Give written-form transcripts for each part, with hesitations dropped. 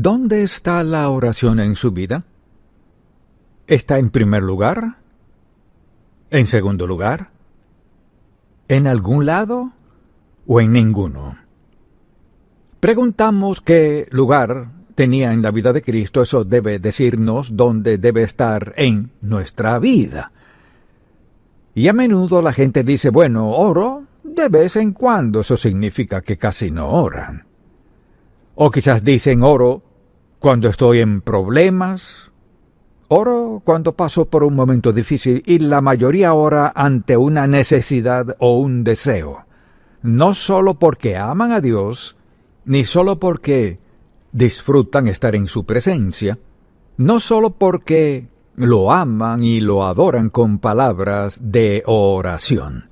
¿Dónde está la oración en su vida? ¿Está en primer lugar? ¿En segundo lugar? ¿En algún lado o en ninguno? Preguntamos qué lugar tenía en la vida de Cristo. Eso debe decirnos dónde debe estar en nuestra vida. Y a menudo la gente dice, bueno, oro de vez en cuando. Eso significa que casi no oran. O quizás dicen, oro cuando estoy en problemas. Oro cuando paso por un momento difícil, y la mayoría ora ante una necesidad o un deseo. No solo porque aman a Dios, ni solo porque disfrutan estar en su presencia, no solo porque lo aman y lo adoran con palabras de oración.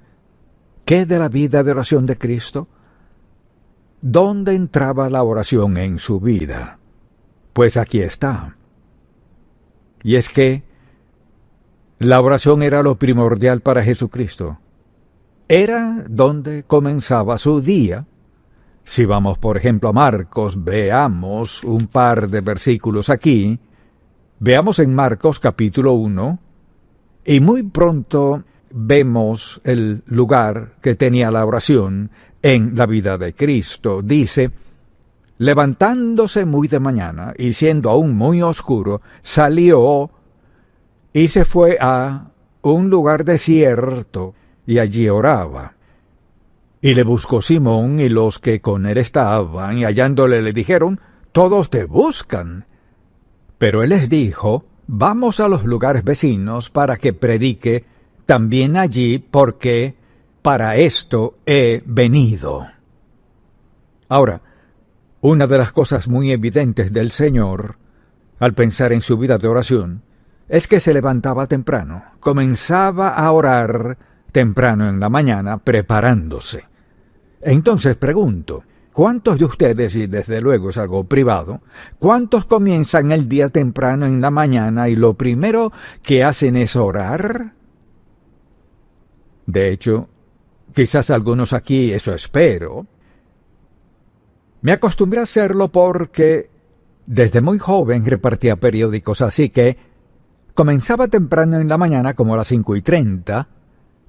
¿Qué de la vida de oración de Cristo? ¿Dónde entraba la oración en su vida? Pues aquí está. Y es que la oración era lo primordial para Jesucristo. Era donde comenzaba su día. Si vamos, por ejemplo, a Marcos, veamos un par de versículos aquí. Veamos en Marcos capítulo 1, y muy pronto vemos el lugar que tenía la oración en la vida de Cristo. Dice, levantándose muy de mañana y siendo aún muy oscuro, salió y se fue a un lugar desierto y allí oraba. Y le buscó Simón y los que con él estaban, y hallándole le dijeron, todos te buscan. Pero él les dijo, vamos a los lugares vecinos para que predique también allí, porque para esto he venido. Ahora, una de las cosas muy evidentes del Señor, al pensar en su vida de oración, es que se levantaba temprano, comenzaba a orar temprano en la mañana, preparándose. Entonces pregunto, ¿cuántos de ustedes, y desde luego es algo privado, cuántos comienzan el día temprano en la mañana y lo primero que hacen es orar? De hecho, quizás algunos aquí, eso espero. Me acostumbré a hacerlo porque desde muy joven repartía periódicos, así que comenzaba temprano en la mañana, como a las 5:30.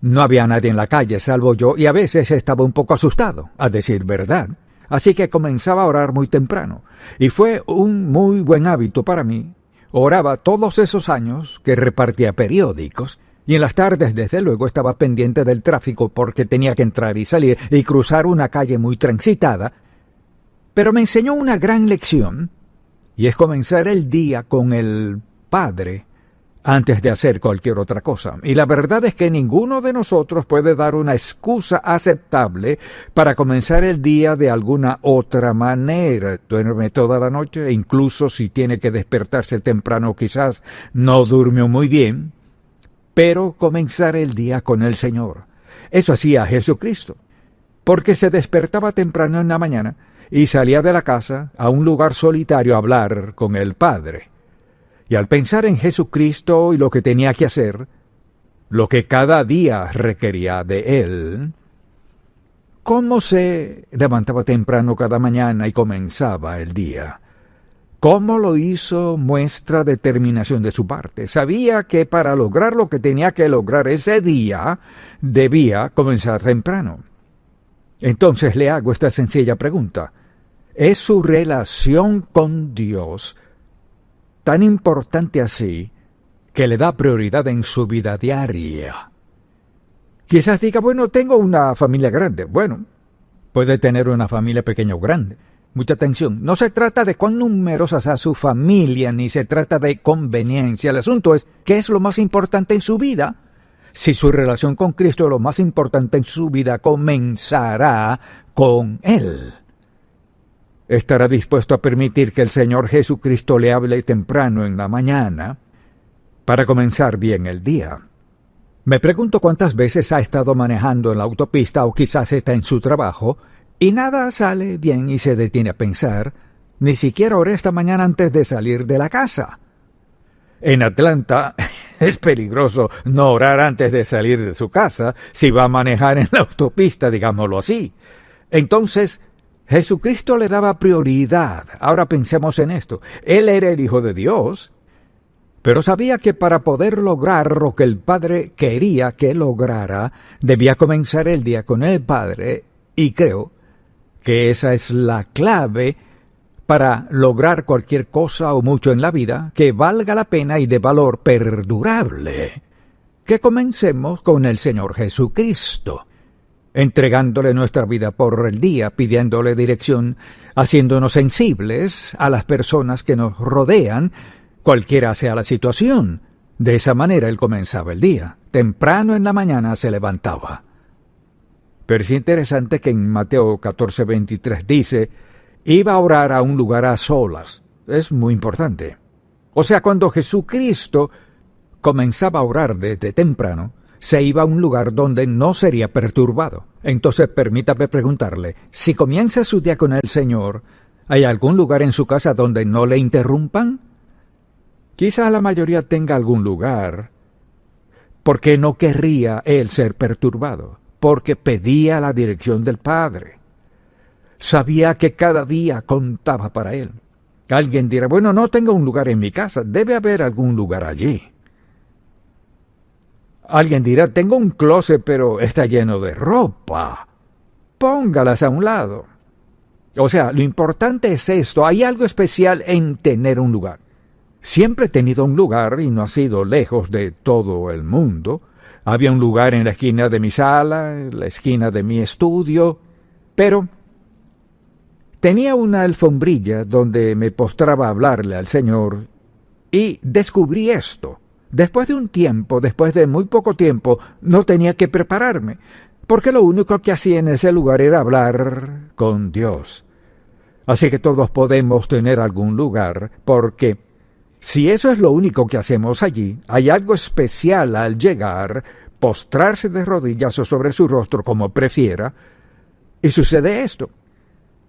No había nadie en la calle, salvo yo, y a veces estaba un poco asustado, a decir verdad. Así que comenzaba a orar muy temprano. Y fue un muy buen hábito para mí. Oraba todos esos años que repartía periódicos, y en las tardes, desde luego, estaba pendiente del tráfico porque tenía que entrar y salir y cruzar una calle muy transitada. Pero me enseñó una gran lección, y es comenzar el día con el Padre antes de hacer cualquier otra cosa. Y la verdad es que ninguno de nosotros puede dar una excusa aceptable para comenzar el día de alguna otra manera. Duerme toda la noche, incluso si tiene que despertarse temprano, quizás no durmió muy bien, pero comenzar el día con el Señor. Eso hacía Jesucristo, porque se despertaba temprano en la mañana y salía de la casa a un lugar solitario a hablar con el Padre. Y al pensar en Jesucristo y lo que tenía que hacer, lo que cada día requería de él, ¿cómo se levantaba temprano cada mañana y comenzaba el día? ¿Cómo lo hizo? Muestra determinación de su parte. Sabía que para lograr lo que tenía que lograr ese día, debía comenzar temprano. Entonces le hago esta sencilla pregunta. ¿Es su relación con Dios tan importante así que le da prioridad en su vida diaria? Quizás diga, bueno, tengo una familia grande. Bueno, puede tener una familia pequeña o grande. Mucha atención, no se trata de cuán numerosa sea su familia, ni se trata de conveniencia. El asunto es, ¿qué es lo más importante en su vida? Si su relación con Cristo es lo más importante en su vida, comenzará con Él. ¿Estará dispuesto a permitir que el Señor Jesucristo le hable temprano en la mañana para comenzar bien el día? Me pregunto cuántas veces ha estado manejando en la autopista o quizás está en su trabajo y nada sale bien y se detiene a pensar, ni siquiera oré esta mañana antes de salir de la casa. En Atlanta es peligroso no orar antes de salir de su casa si va a manejar en la autopista, digámoslo así. Entonces, Jesucristo le daba prioridad. Ahora pensemos en esto. Él era el Hijo de Dios, pero sabía que para poder lograr lo que el Padre quería que lograra, debía comenzar el día con el Padre, y creo que esa es la clave para lograr cualquier cosa o mucho en la vida que valga la pena y de valor perdurable. Que comencemos con el Señor Jesucristo, entregándole nuestra vida por el día, pidiéndole dirección, haciéndonos sensibles a las personas que nos rodean, cualquiera sea la situación. De esa manera él comenzaba el día. Temprano en la mañana se levantaba. Pero es interesante que en Mateo 14:23 dice, iba a orar a un lugar a solas. Es muy importante. O sea, cuando Jesucristo comenzaba a orar desde temprano, se iba a un lugar donde no sería perturbado. Entonces permítame preguntarle, si comienza su día con el Señor, ¿hay algún lugar en su casa donde no le interrumpan? Quizá la mayoría tenga algún lugar, porque no querría él ser perturbado, porque pedía la dirección del Padre. Sabía que cada día contaba para él. Alguien dirá, bueno, no tengo un lugar en mi casa, debe haber algún lugar allí. Alguien dirá, tengo un closet, pero está lleno de ropa. Póngalas a un lado. O sea, lo importante es esto, hay algo especial en tener un lugar. Siempre he tenido un lugar y no ha sido lejos de todo el mundo. Había un lugar en la esquina de mi sala, en la esquina de mi estudio, pero tenía una alfombrilla donde me postraba a hablarle al Señor y descubrí esto. Después de un tiempo, después de muy poco tiempo, no tenía que prepararme, porque lo único que hacía en ese lugar era hablar con Dios. Así que todos podemos tener algún lugar, porque si eso es lo único que hacemos allí, hay algo especial al llegar, postrarse de rodillas o sobre su rostro como prefiera, y sucede esto,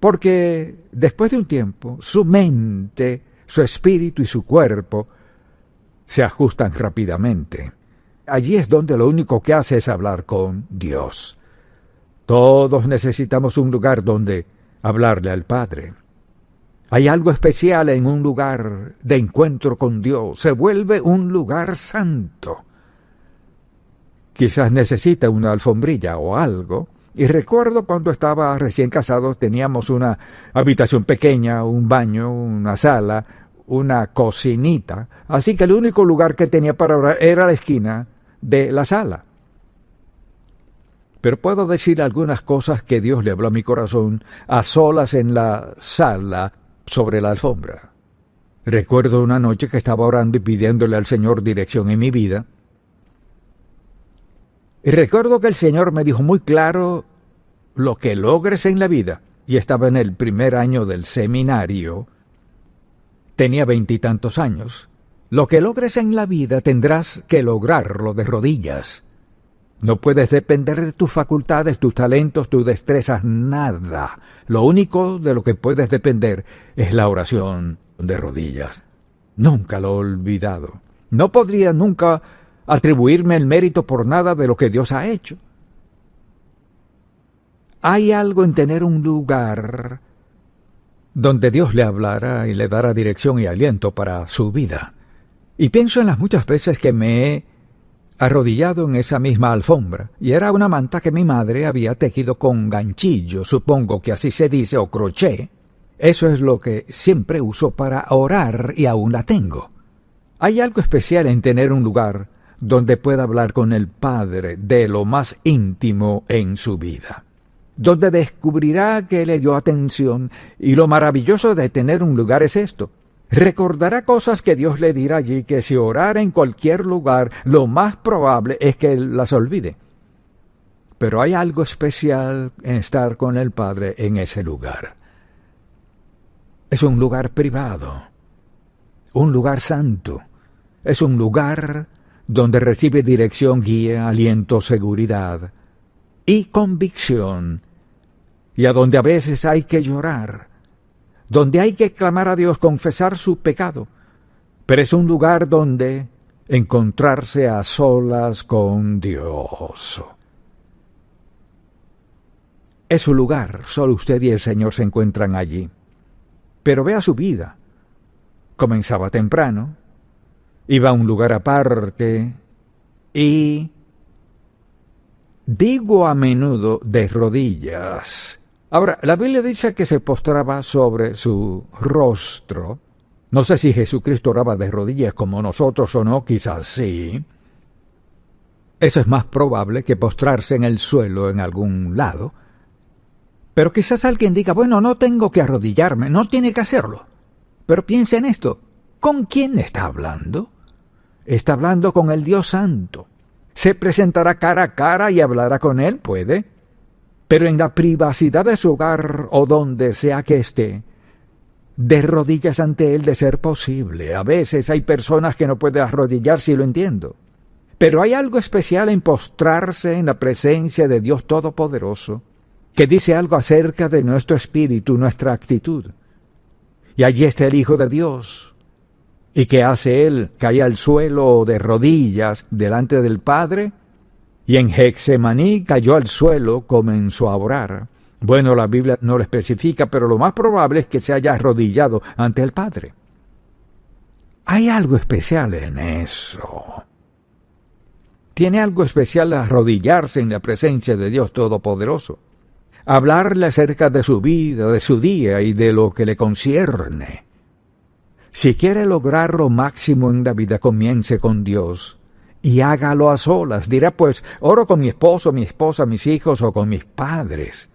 porque después de un tiempo, su mente, su espíritu y su cuerpo se ajustan rápidamente. Allí es donde lo único que hace es hablar con Dios. Todos necesitamos un lugar donde hablarle al Padre. Hay algo especial en un lugar de encuentro con Dios. Se vuelve un lugar santo. Quizás necesita una alfombrilla o algo. Y recuerdo cuando estaba recién casado, teníamos una habitación pequeña, un baño, una sala, una cocinita, así que el único lugar que tenía para orar era la esquina de la sala. Pero puedo decir algunas cosas que Dios le habló a mi corazón a solas en la sala sobre la alfombra. Recuerdo una noche que estaba orando y pidiéndole al Señor dirección en mi vida. Y recuerdo que el Señor me dijo muy claro, lo que logres en la vida, y estaba en el primer año del seminario. Tenía 20 y tantos años. Lo que logres en la vida tendrás que lograrlo de rodillas. No puedes depender de tus facultades, tus talentos, tus destrezas, nada. Lo único de lo que puedes depender es la oración de rodillas. Nunca lo he olvidado. No podría nunca atribuirme el mérito por nada de lo que Dios ha hecho. Hay algo en tener un lugar donde Dios le hablará y le dará dirección y aliento para su vida. Y pienso en las muchas veces que me he arrodillado en esa misma alfombra, y era una manta que mi madre había tejido con ganchillo, supongo que así se dice, o crochet. Eso es lo que siempre uso para orar y aún la tengo. Hay algo especial en tener un lugar donde pueda hablar con el Padre de lo más íntimo en su vida, donde descubrirá que le dio atención, y lo maravilloso de tener un lugar es esto. Recordará cosas que Dios le dirá allí, que si orara en cualquier lugar, lo más probable es que él las olvide. Pero hay algo especial en estar con el Padre en ese lugar. Es un lugar privado, un lugar santo, es un lugar donde recibe dirección, guía, aliento, seguridad y convicción, y a donde a veces hay que llorar, donde hay que clamar a Dios, confesar su pecado, pero es un lugar donde encontrarse a solas con Dios. Es su lugar, solo usted y el Señor se encuentran allí. Pero vea su vida. Comenzaba temprano, iba a un lugar aparte y, digo a menudo, de rodillas. Ahora, la Biblia dice que se postraba sobre su rostro. No sé si Jesucristo oraba de rodillas como nosotros o no, quizás sí. Eso es más probable que postrarse en el suelo en algún lado. Pero quizás alguien diga, bueno, no tengo que arrodillarme, no tiene que hacerlo. Pero piensa en esto, ¿con quién está hablando? Está hablando con el Dios Santo. Se presentará cara a cara y hablará con Él, puede. Pero en la privacidad de su hogar o donde sea que esté, de rodillas ante Él de ser posible. A veces hay personas que no pueden arrodillarse y lo entiendo. Pero hay algo especial en postrarse en la presencia de Dios Todopoderoso, que dice algo acerca de nuestro espíritu, nuestra actitud. Y allí está el Hijo de Dios. ¿Y qué hace Él? Cae al suelo de rodillas delante del Padre, y en Getsemaní cayó al suelo, comenzó a orar. Bueno, la Biblia no lo especifica, pero lo más probable es que se haya arrodillado ante el Padre. Hay algo especial en eso. Tiene algo especial arrodillarse en la presencia de Dios Todopoderoso. Hablarle acerca de su vida, de su día y de lo que le concierne. Si quiere lograr lo máximo en la vida, comience con Dios y hágalo a solas. Dirá, pues, oro con mi esposo, mi esposa, mis hijos o con mis padres.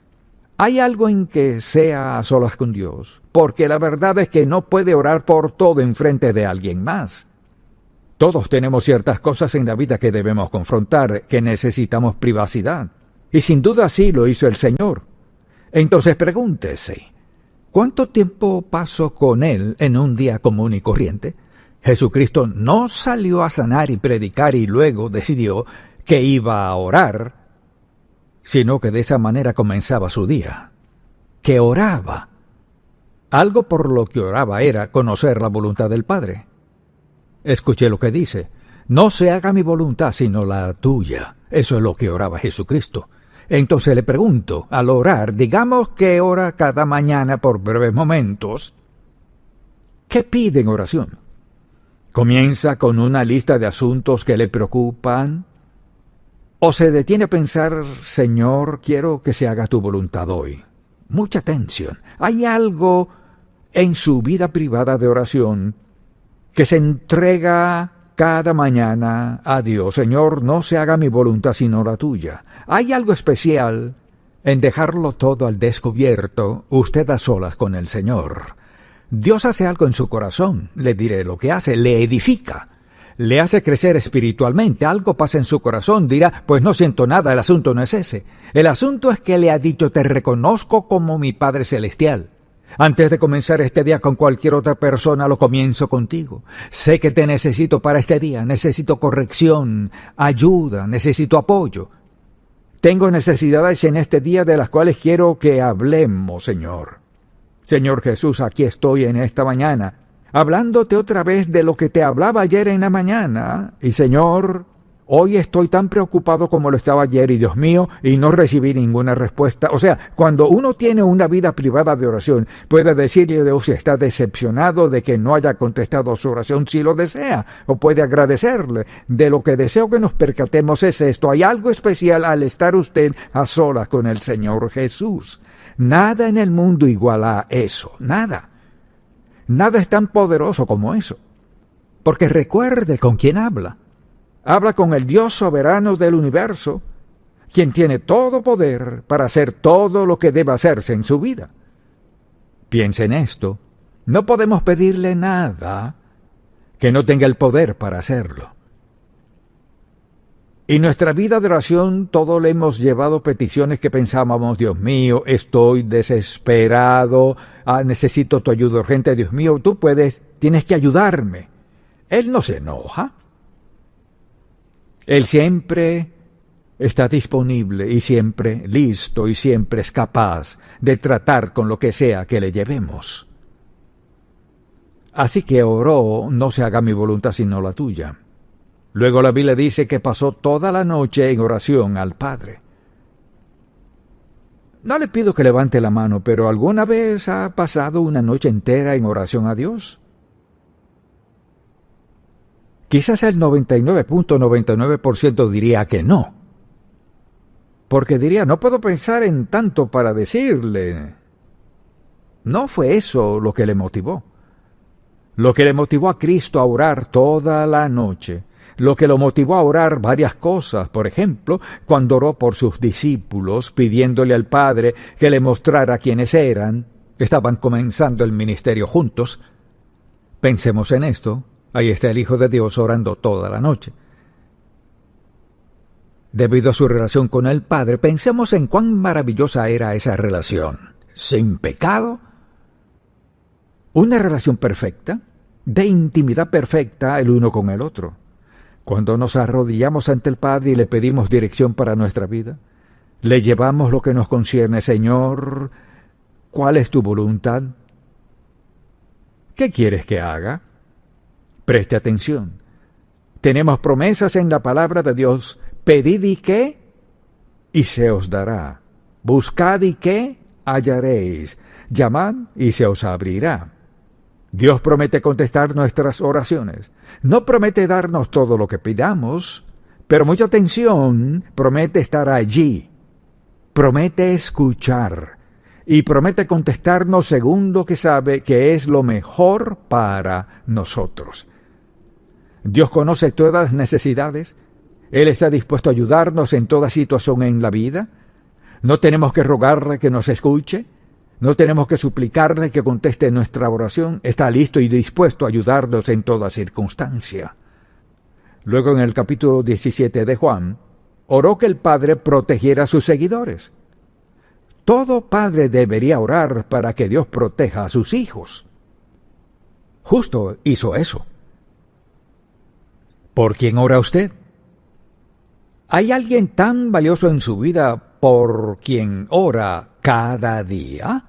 Hay algo en que sea a solas con Dios, porque la verdad es que no puede orar por todo en frente de alguien más. Todos tenemos ciertas cosas en la vida que debemos confrontar, que necesitamos privacidad. Y sin duda así lo hizo el Señor. Entonces pregúntese, ¿cuánto tiempo pasó con Él en un día común y corriente? Jesucristo no salió a sanar y predicar y luego decidió que iba a orar, sino que de esa manera comenzaba su día, que oraba. Algo por lo que oraba era conocer la voluntad del Padre. Escuche lo que dice, no se haga mi voluntad sino la tuya. Eso es lo que oraba Jesucristo. Entonces le pregunto, al orar, digamos que ora cada mañana por breves momentos, ¿qué pide en oración? ¿Comienza con una lista de asuntos que le preocupan? ¿O se detiene a pensar, Señor, quiero que se haga tu voluntad hoy? Mucha atención. Hay algo en su vida privada de oración que se entrega cada mañana a Dios. Señor, no se haga mi voluntad sino la tuya. Hay algo especial en dejarlo todo al descubierto, usted a solas con el Señor. Dios hace algo en su corazón, le diré lo que hace, le edifica, le hace crecer espiritualmente, algo pasa en su corazón, dirá, pues no siento nada, el asunto no es ese. El asunto es que le ha dicho, te reconozco como mi Padre Celestial. Antes de comenzar este día con cualquier otra persona, lo comienzo contigo. Sé que te necesito para este día, necesito corrección, ayuda, necesito apoyo. Tengo necesidades en este día de las cuales quiero que hablemos, Señor. Señor Jesús, aquí estoy en esta mañana, hablándote otra vez de lo que te hablaba ayer en la mañana. Y Señor, hoy estoy tan preocupado como lo estaba ayer, y Dios mío, y no recibí ninguna respuesta. O sea, cuando uno tiene una vida privada de oración, puede decirle a Dios si está decepcionado de que no haya contestado su oración si lo desea, o puede agradecerle. De lo que deseo que nos percatemos es esto. Hay algo especial al estar usted a solas con el Señor Jesús. Nada en el mundo iguala a eso, nada. Nada es tan poderoso como eso. Porque recuerde con quién habla. Habla con el Dios soberano del universo, quien tiene todo poder para hacer todo lo que debe hacerse en su vida. Piense en esto. No podemos pedirle nada que no tenga el poder para hacerlo. Y nuestra vida de oración, todo le hemos llevado peticiones que pensábamos, Dios mío, estoy desesperado, necesito tu ayuda urgente, Dios mío, tú puedes, tienes que ayudarme. Él no se enoja. Él siempre está disponible y siempre listo y siempre es capaz de tratar con lo que sea que le llevemos. Así que oró, no se haga mi voluntad sino la tuya. Luego la Biblia dice que pasó toda la noche en oración al Padre. No le pido que levante la mano, pero ¿alguna vez ha pasado una noche entera en oración a Dios? Quizás el 99.99% diría que no. Porque diría, no puedo pensar en tanto para decirle. No fue eso lo que le motivó. Lo que le motivó a Cristo a orar toda la noche. Lo que lo motivó a orar varias cosas. Por ejemplo, cuando oró por sus discípulos, pidiéndole al Padre que le mostrara quiénes eran. Estaban comenzando el ministerio juntos. Pensemos en esto. Ahí está el Hijo de Dios orando toda la noche. Debido a su relación con el Padre, pensemos en cuán maravillosa era esa relación. Sin pecado. Una relación perfecta, de intimidad perfecta el uno con el otro. Cuando nos arrodillamos ante el Padre y le pedimos dirección para nuestra vida, le llevamos lo que nos concierne. Señor, ¿cuál es tu voluntad? ¿Qué quieres que haga? Preste atención. Tenemos promesas en la palabra de Dios. Pedid y qué, y se os dará. Buscad y qué, hallaréis. Llamad y se os abrirá. Dios promete contestar nuestras oraciones. No promete darnos todo lo que pidamos, pero mucha atención, promete estar allí. Promete escuchar. Y promete contestarnos según lo que sabe que es lo mejor para nosotros. Dios conoce todas las necesidades. Él está dispuesto a ayudarnos en toda situación en la vida. No tenemos que rogarle que nos escuche. No tenemos que suplicarle que conteste nuestra oración. Está listo y dispuesto a ayudarnos en toda circunstancia. Luego en el capítulo 17 de Juan, oró que el Padre protegiera a sus seguidores. Todo padre debería orar para que Dios proteja a sus hijos. Justo hizo eso. ¿Por quién ora usted? ¿Hay alguien tan valioso en su vida por quien ora cada día?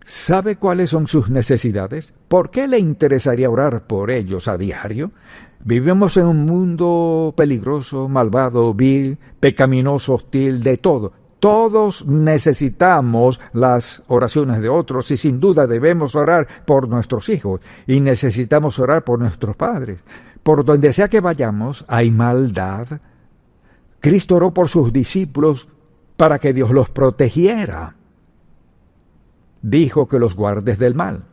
¿Sabe cuáles son sus necesidades? ¿Por qué le interesaría orar por ellos a diario? Vivimos en un mundo peligroso, malvado, vil, pecaminoso, hostil, de todo. Todos necesitamos las oraciones de otros y sin duda debemos orar por nuestros hijos y necesitamos orar por nuestros padres. Por donde sea que vayamos, hay maldad. Cristo oró por sus discípulos para que Dios los protegiera. Dijo que los guardes del mal.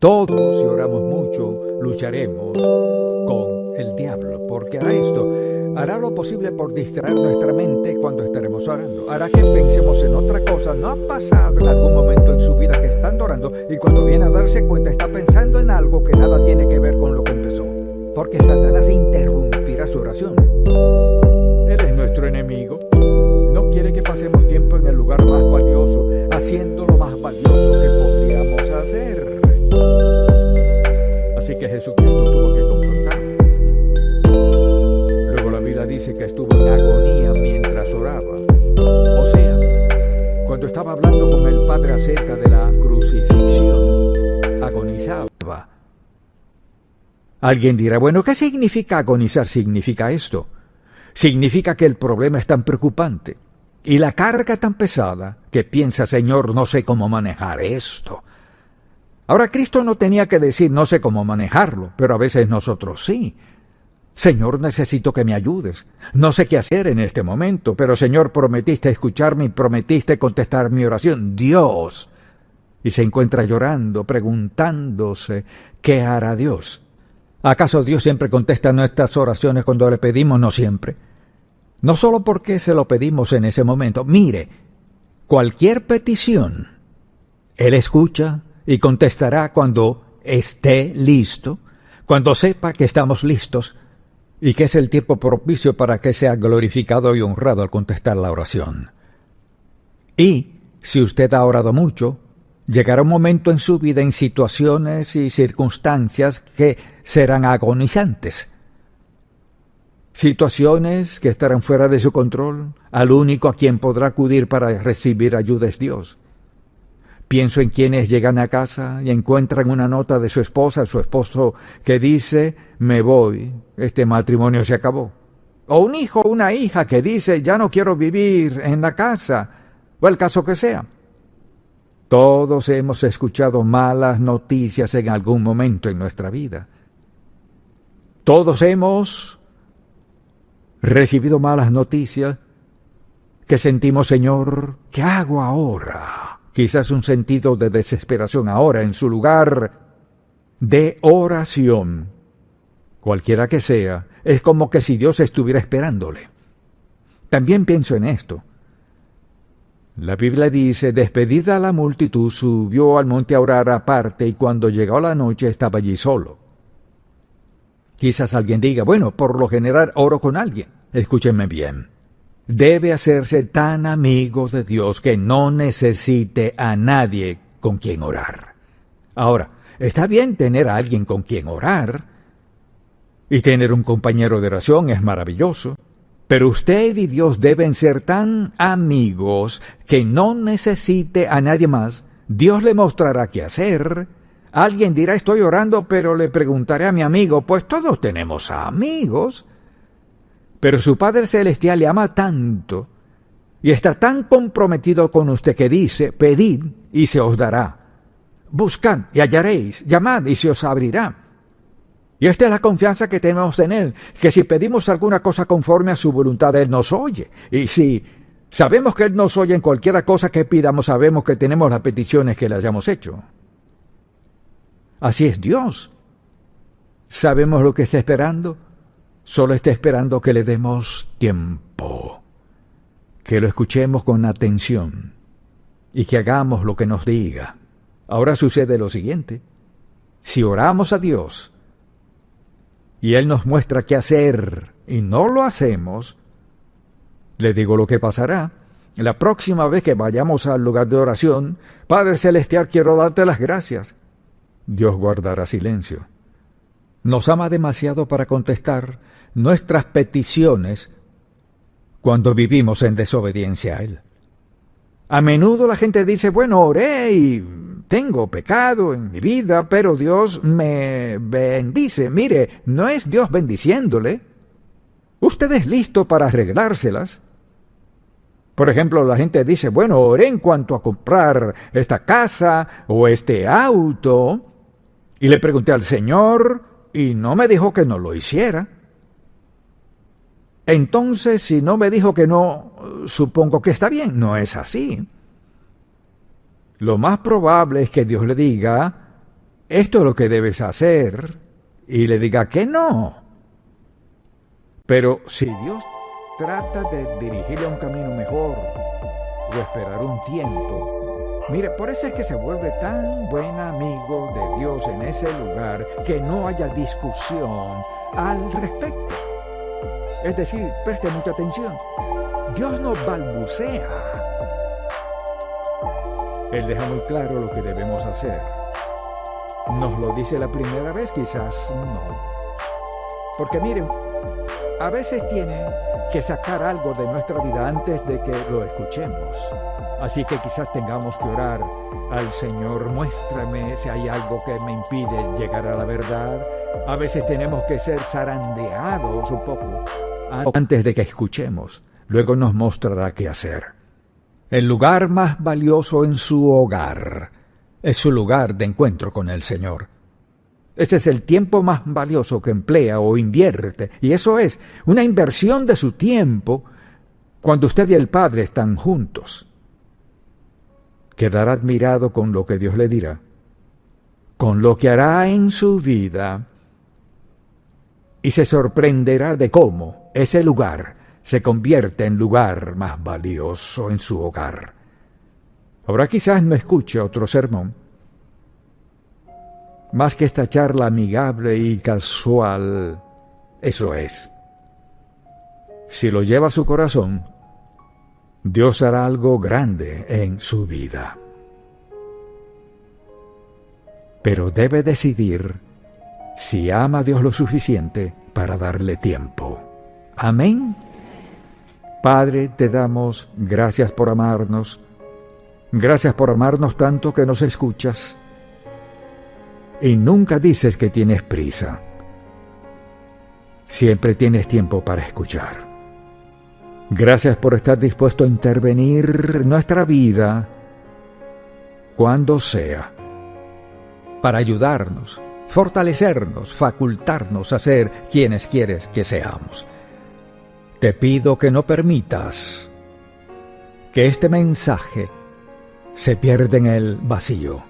Todos, si oramos mucho, lucharemos con el diablo, porque hará esto. Hará lo posible por distraer nuestra mente cuando estaremos orando. Hará que pensemos en otra cosa. ¿No ha pasado en algún momento en su vida que estando orando y cuando viene a darse cuenta está pensando en algo que nada tiene que ver con lo que empezó? Porque Satanás interrumpirá su oración. Él es nuestro enemigo. No quiere que pasemos tiempo en el lugar más valioso, haciendo lo más valioso que podríamos hacer. Así que Jesucristo tuvo que confrontarlo. Luego la Biblia dice que estuvo en agonía mientras oraba. O sea, cuando estaba hablando con el Padre acerca de la crucifixión, agonizaba. Alguien dirá, bueno, ¿qué significa agonizar? Significa esto. Significa que el problema es tan preocupante y la carga tan pesada que piensa, Señor, no sé cómo manejar esto. Ahora, Cristo no tenía que decir, no sé cómo manejarlo, pero a veces nosotros sí. Señor, necesito que me ayudes. No sé qué hacer en este momento, pero Señor, prometiste escucharme y prometiste contestar mi oración. Dios. Y se encuentra llorando, preguntándose, ¿qué hará Dios? ¿Acaso Dios siempre contesta nuestras oraciones cuando le pedimos? No siempre. No solo porque se lo pedimos en ese momento. Mire, cualquier petición, Él escucha y contestará cuando esté listo, cuando sepa que estamos listos y que es el tiempo propicio para que sea glorificado y honrado al contestar la oración. Y si usted ha orado mucho, llegará un momento en su vida, en situaciones y circunstancias que serán agonizantes. Situaciones que estarán fuera de su control. Al único a quien podrá acudir para recibir ayuda es Dios. Pienso en quienes llegan a casa y encuentran una nota de su esposa, su esposo, que dice, me voy, este matrimonio se acabó. O un hijo o una hija que dice, ya no quiero vivir en la casa. o el caso que sea. Todos hemos escuchado malas noticias en algún momento en nuestra vida. Todos hemos recibido malas noticias que sentimos, Señor, ¿qué hago ahora? Quizás un sentido de desesperación ahora en su lugar de oración. Cualquiera que sea, es como que si Dios estuviera esperándole. También pienso en esto. La Biblia dice, despedida la multitud, subió al monte a orar aparte y cuando llegó la noche estaba allí solo. Quizás alguien diga, bueno, por lo general oro con alguien. Escúchenme bien. Debe hacerse tan amigo de Dios que no necesite a nadie con quien orar. Ahora, está bien tener a alguien con quien orar, y tener un compañero de oración es maravilloso, pero usted y Dios deben ser tan amigos que no necesite a nadie más. Dios le mostrará qué hacer. Alguien dirá, estoy orando, pero le preguntaré a mi amigo, pues todos tenemos amigos. Pero su Padre Celestial le ama tanto y está tan comprometido con usted que dice, pedid y se os dará. Buscad y hallaréis, llamad y se os abrirá. Y esta es la confianza que tenemos en Él, que si pedimos alguna cosa conforme a su voluntad, Él nos oye. Y si sabemos que Él nos oye en cualquier cosa que pidamos, sabemos que tenemos las peticiones que le hayamos hecho. Así es Dios. ¿Sabemos lo que está esperando? Solo está esperando que le demos tiempo, que lo escuchemos con atención y que hagamos lo que nos diga. Ahora sucede lo siguiente. Si oramos a Dios y Él nos muestra qué hacer y no lo hacemos, le digo lo que pasará. La próxima vez que vayamos al lugar de oración, Padre Celestial, quiero darte las gracias. Dios guardará silencio. Nos ama demasiado para contestar nuestras peticiones cuando vivimos en desobediencia a Él. A menudo la gente dice, bueno, oré y tengo pecado en mi vida, pero Dios me bendice. Mire, no es Dios bendiciéndole. Usted es listo para arreglárselas. Por ejemplo, la gente dice, bueno, oré en cuanto a comprar esta casa o este auto, y le pregunté al Señor y no me dijo que no lo hiciera. Entonces, si no me dijo que no, supongo que está bien. No es así. Lo más probable es que Dios le diga, esto es lo que debes hacer, y le diga que no. Pero si Dios trata de dirigirle a un camino mejor, o esperar un tiempo, mire, por eso es que se vuelve tan buen amigo de Dios en ese lugar, que no haya discusión al respecto. Es decir, preste mucha atención. Dios no balbucea. Él deja muy claro lo que debemos hacer. ¿Nos lo dice la primera vez? Quizás no. Porque miren, a veces tiene que sacar algo de nuestra vida antes de que lo escuchemos. Así que quizás tengamos que orar al Señor, muéstrame si hay algo que me impide llegar a la verdad. A veces tenemos que ser zarandeados un poco antes de que escuchemos. Luego nos mostrará qué hacer. El lugar más valioso en su hogar es su lugar de encuentro con el Señor. Ese es el tiempo más valioso que emplea o invierte, y eso es una inversión de su tiempo cuando usted y el Padre están juntos. Quedará admirado con lo que Dios le dirá, con lo que hará en su vida, y se sorprenderá de cómo ese lugar se convierte en lugar más valioso en su hogar. Ahora quizás no escuche otro sermón, más que esta charla amigable y casual. Eso es. Si lo lleva a su corazón, Dios hará algo grande en su vida. Pero debe decidir si ama a Dios lo suficiente para darle tiempo. Amén. Padre, te damos gracias por amarnos. Gracias por amarnos tanto que nos escuchas. Y nunca dices que tienes prisa. Siempre tienes tiempo para escuchar. Gracias por estar dispuesto a intervenir en nuestra vida cuando sea, para ayudarnos, fortalecernos, facultarnos a ser quienes quieres que seamos. Te pido que no permitas que este mensaje se pierda en el vacío,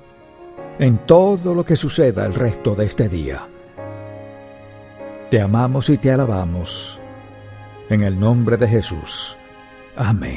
en todo lo que suceda el resto de este día. Te amamos y te alabamos, en el nombre de Jesús. Amén.